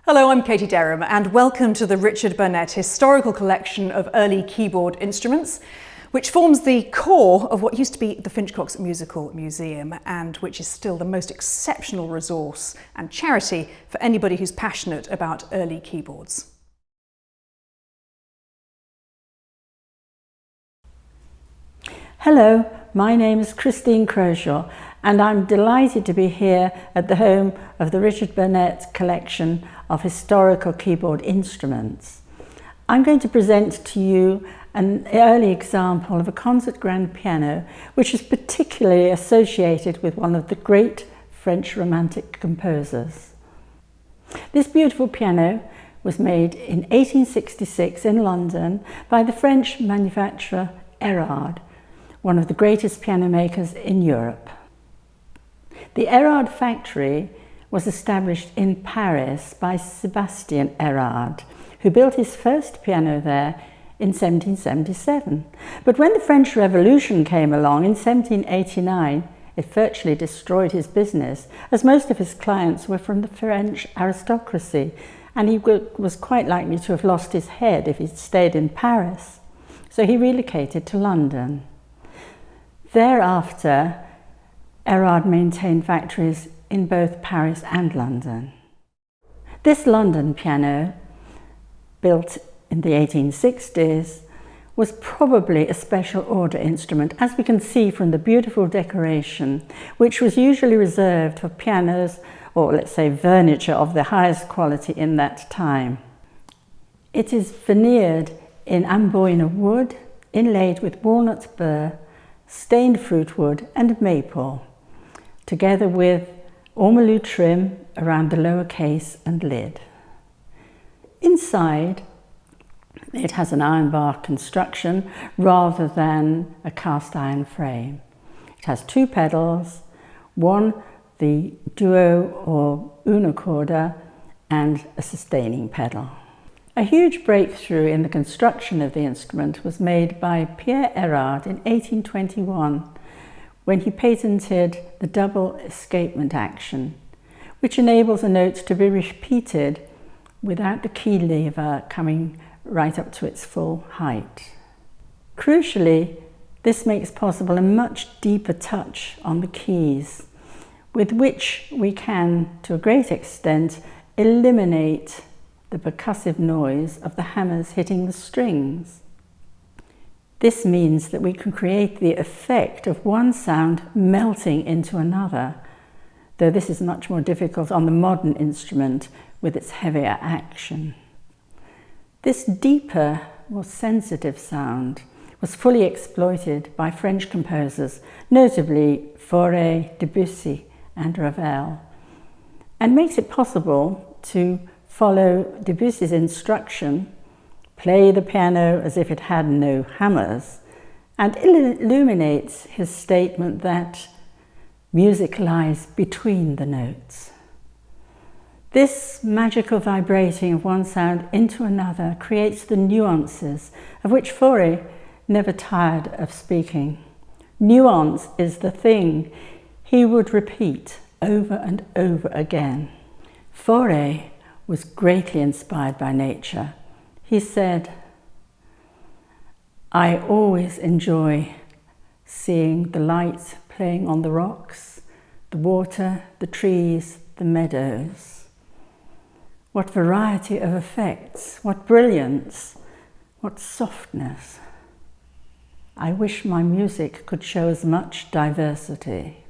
Hello, I'm Katie Derham and welcome to the Richard Burnett Historical Collection of Early Keyboard Instruments, which forms the core of what used to be the Finchcocks Musical Museum and which is still the most exceptional resource and charity for anybody who's passionate about early keyboards. Hello, my name is Croshaw and I'm delighted to be here at the home of the Richard Burnett Collection of Historical Keyboard Instruments. I'm going to present to you an early example of a concert grand piano which is particularly associated with one of the great French Romantic composers. This beautiful piano was made in 1866 in London by the French manufacturer Erard, one of the greatest piano makers in Europe. The Erard factory was established in Paris by Sébastien Erard, who built his first piano there in 1777. But when the French Revolution came along in 1789, it virtually destroyed his business, as most of his clients were from the French aristocracy, and he was quite likely to have lost his head if he'd stayed in Paris. So he relocated to London. Thereafter, Erard maintained factories in both Paris and London. This London piano, built in the 1860s, was probably a special order instrument, as we can see from the beautiful decoration, which was usually reserved for pianos, or let's say furniture of the highest quality in that time. It is veneered in Amboyna wood, inlaid with walnut burr, stained fruit wood and maple, together with ormolu trim around the lower case and lid. Inside, it has an ironbar construction rather than a cast iron frame. It has two pedals, one the duo or una corda and a sustaining pedal. A huge breakthrough in the construction of the instrument was made by Pierre Erard in 1821 when he patented the double escapement action, which enables a note to be repeated without the key lever coming right up to its full height. Crucially, this makes possible a much deeper touch on the keys, with which we can, to a great extent, eliminate the percussive noise of the hammers hitting the strings. This means that we can create the effect of one sound melting into another, though this is much more difficult on the modern instrument with its heavier action. This deeper, more sensitive sound was fully exploited by French composers, notably Fauré, Debussy and Ravel, and makes it possible to follow Debussy's instruction, play the piano as if it had no hammers, and illuminates his statement that music lies between the notes. This magical vibrating of one sound into another creates the nuances of which Fauré never tired of speaking. Nuance is the thing he would repeat over and over again. Fauré was greatly inspired by nature. He said, "I always enjoy seeing the light playing on the rocks, the water, the trees, the meadows. What variety of effects, what brilliance, what softness. I wish my music could show as much diversity."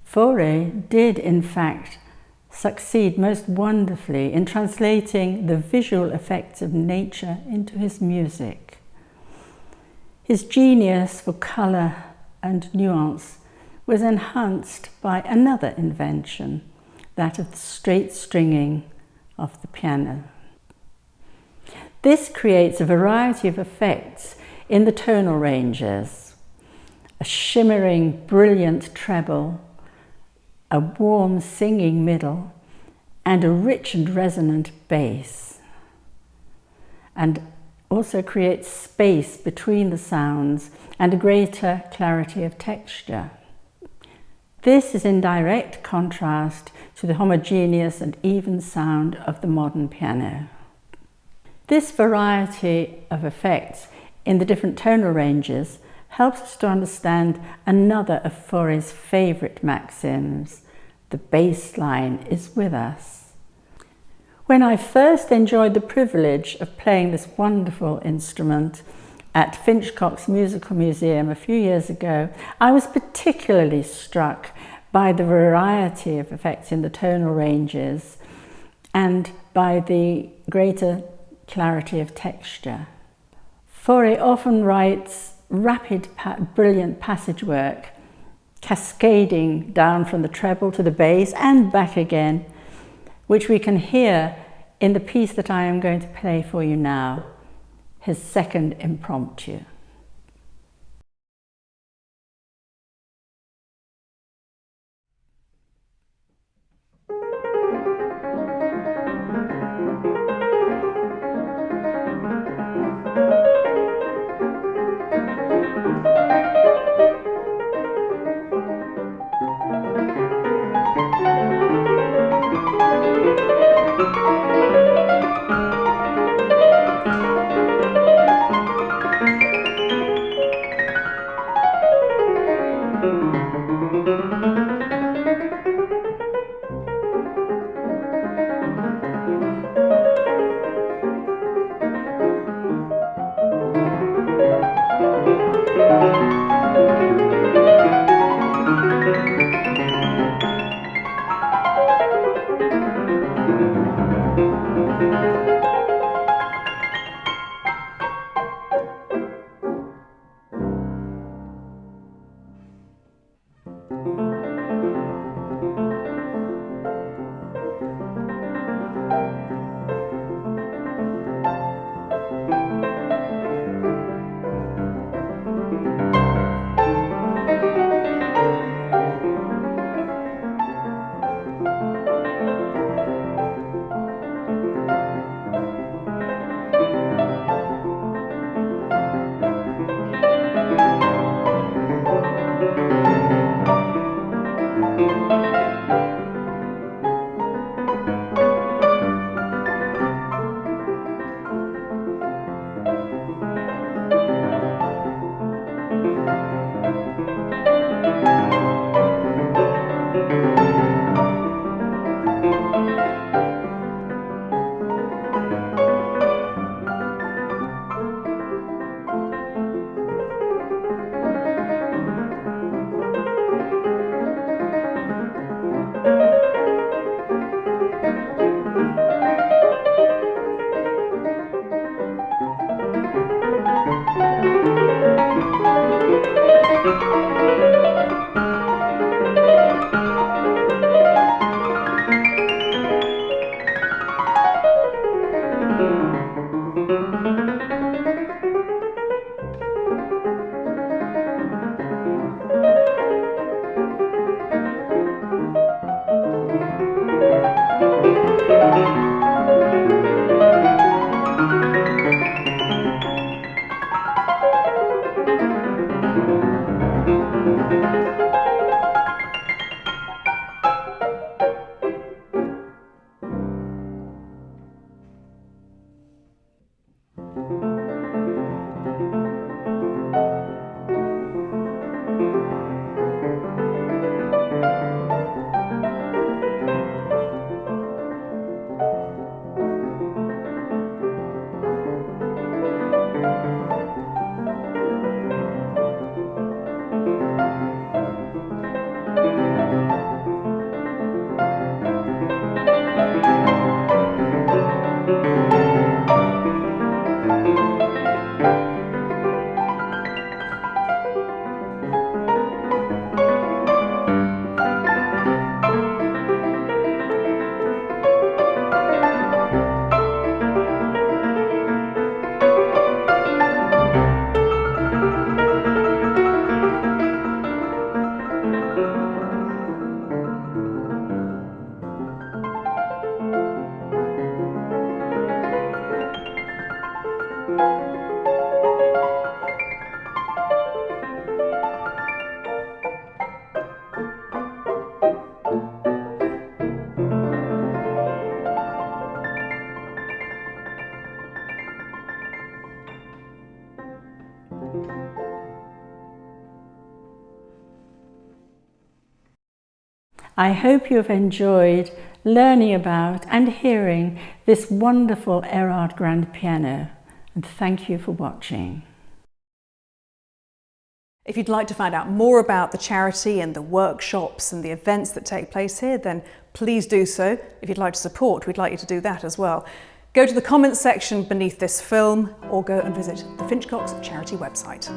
Fauré did, in fact, succeed most wonderfully in translating the visual effects of nature into his music. His genius for colour and nuance was enhanced by another invention, that of the straight stringing of the piano. This creates a variety of effects in the tonal ranges: a shimmering, brilliant treble, a warm singing middle, and a rich and resonant bass, and also creates space between the sounds and a greater clarity of texture. This is in direct contrast to the homogeneous and even sound of the modern piano. This variety of effects in the different tonal ranges helps us to understand another of Fauré's favourite maxims: the bass line is with us. When I first enjoyed the privilege of playing this wonderful instrument at Finchcocks Musical Museum a few years ago, I was particularly struck by the variety of effects in the tonal ranges and by the greater clarity of texture. Fauré often writes rapid, brilliant passage work, cascading down from the treble to the bass and back again, which we can hear in the piece that I am going to play for you now, his second impromptu. I hope you have enjoyed learning about and hearing this wonderful Erard grand piano, and thank you for watching. If you'd like to find out more about the charity and the workshops and the events that take place here, then please do so. If you'd like to support, we'd like you to do that as well. Go to the comments section beneath this film or go and visit the Finchcocks charity website.